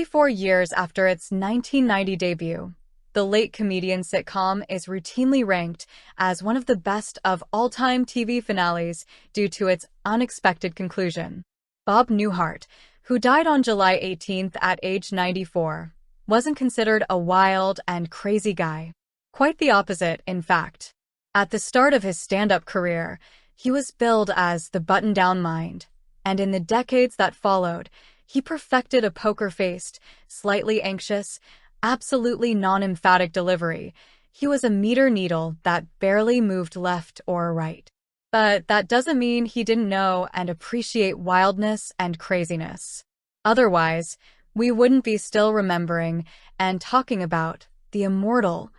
44 years after its 1990 debut, the late comedian sitcom is routinely ranked as one of the best of all-time TV finales due to its unexpected conclusion. Bob Newhart, who died on July 18th at age 94, wasn't considered a wild and crazy guy. Quite the opposite, in fact. At the start of his stand-up career, he was billed as the button-down mind, and in the decades that followed, he perfected a poker-faced, slightly anxious, absolutely non-emphatic delivery. He was a meter needle that barely moved left or right. But that doesn't mean he didn't know and appreciate wildness and craziness. Otherwise, we wouldn't be still remembering and talking about the immortal,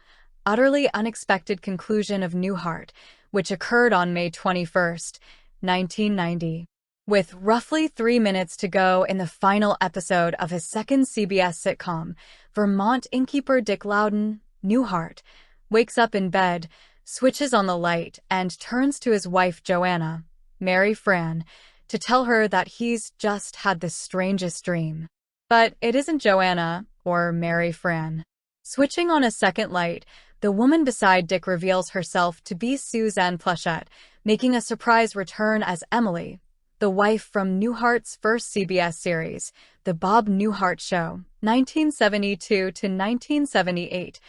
utterly unexpected conclusion of Newhart, which occurred on May 21st, 1990. With roughly 3 minutes to go in the final episode of his second CBS sitcom, Vermont innkeeper Dick Loudon, Newhart, wakes up in bed, switches on the light, and turns to his wife Joanna, Mary Fran, to tell her that he's just had the strangest dream. But it isn't Joanna or Mary Fran. Switching on a second light, the woman beside Dick reveals herself to be Suzanne Pleshette, making a surprise return as Emily, the wife from Newhart's first CBS series, The Bob Newhart Show, 1972 to 1978,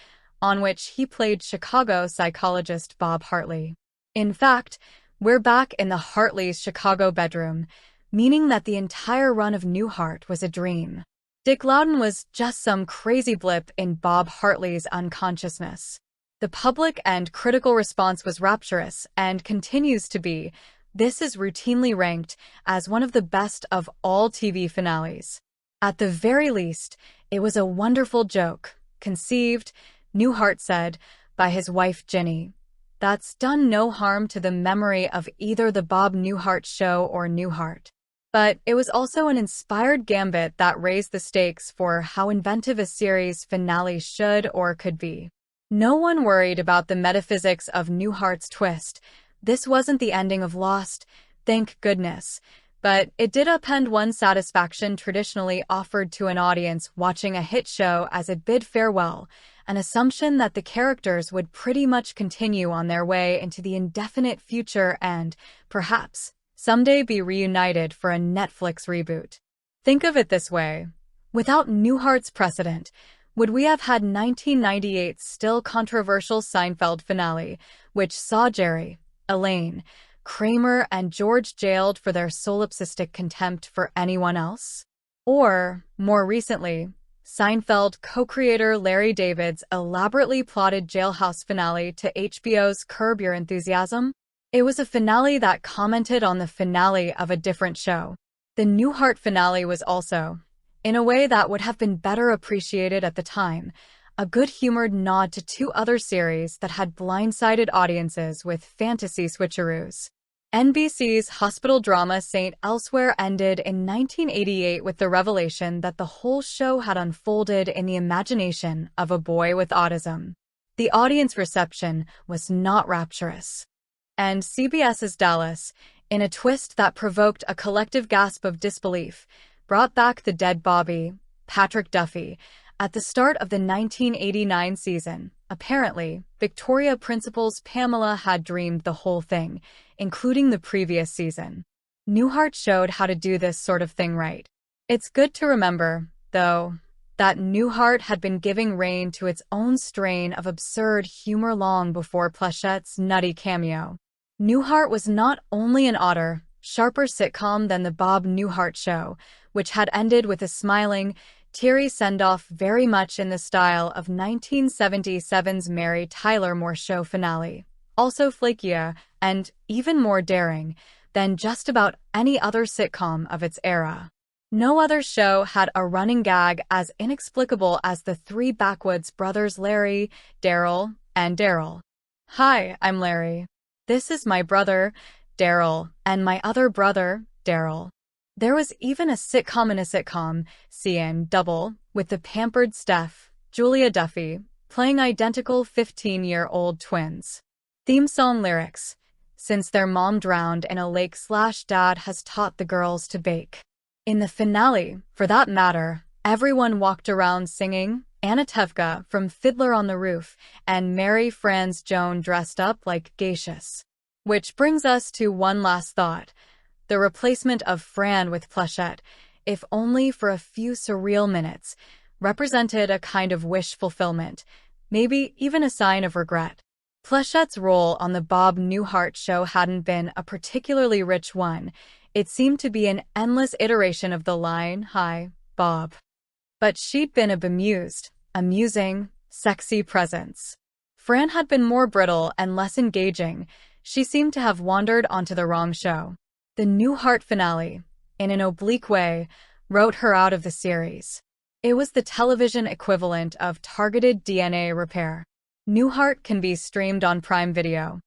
on which he played Chicago psychologist Bob Hartley. In fact, we're back in the Hartleys' Chicago bedroom, meaning that the entire run of Newhart was a dream. Dick Loudon was just some crazy blip in Bob Hartley's unconsciousness. The public and critical response was rapturous and continues to be. This is routinely ranked as one of the best of all TV finales. At the very least, it was a wonderful joke, conceived, Newhart said, by his wife Ginny, that's done no harm to the memory of either the Bob Newhart Show or Newhart. But it was also an inspired gambit that raised the stakes for how inventive a series finale should or could be. No one worried about the metaphysics of Newhart's twist. This wasn't the ending of Lost, thank goodness, but it did upend one satisfaction traditionally offered to an audience watching a hit show as it bid farewell, an assumption that the characters would pretty much continue on their way into the indefinite future and, perhaps, someday be reunited for a Netflix reboot. Think of it this way. Without Newhart's precedent, would we have had 1998's still controversial Seinfeld finale, which saw Jerry, Elaine, Kramer, and George jailed for their solipsistic contempt for anyone else? Or, more recently, Seinfeld co-creator Larry David's elaborately plotted jailhouse finale to HBO's Curb Your Enthusiasm? It was a finale that commented on the finale of a different show. The Newhart finale was also, in a way that would have been better appreciated at the time, a good-humored nod to two other series that had blindsided audiences with fantasy switcheroos. NBC's hospital drama St. Elsewhere ended in 1988 with the revelation that the whole show had unfolded in the imagination of a boy with autism. The audience reception was not rapturous. And CBS's Dallas, in a twist that provoked a collective gasp of disbelief, brought back the dead Bobby, Patrick Duffy, at the start of the 1989 season. Apparently, Victoria Principal's Pamela had dreamed the whole thing, including the previous season. Newhart showed how to do this sort of thing right. It's good to remember, though, that Newhart had been giving rein to its own strain of absurd humor long before Plechette's nutty cameo. Newhart was not only an odder, sharper sitcom than the Bob Newhart Show, which had ended with a smiling, teary send-off very much in the style of 1977's Mary Tyler Moore Show finale, also flakier and even more daring than just about any other sitcom of its era. No other show had a running gag as inexplicable as the three backwoods brothers Larry, Daryl, and Daryl. Hi, I'm Larry. This is my brother, Daryl, and my other brother, Daryl. There was even a sitcom in a sitcom, CN Double, with the pampered Steph, Julia Duffy, playing identical 15-year-old twins. Theme song lyrics. Since their mom drowned in a lake / dad has taught the girls to bake. In the finale, for that matter, Everyone walked around singing Anatevka from Fiddler on the Roof and Mary Franz Joan dressed up like geishas. Which brings us to one last thought. The replacement of Fran with Pleshette, if only for a few surreal minutes, represented a kind of wish fulfillment, maybe even a sign of regret. Plechette's role on the Bob Newhart show hadn't been a particularly rich one. It seemed to be an endless iteration of the line, "Hi, Bob." But she'd been a bemused, amusing, sexy presence. Fran had been more brittle and less engaging. She seemed to have wandered onto the wrong show. The Newhart finale, in an oblique way, wrote her out of the series. It was the television equivalent of targeted DNA repair. Newhart can be streamed on Prime Video.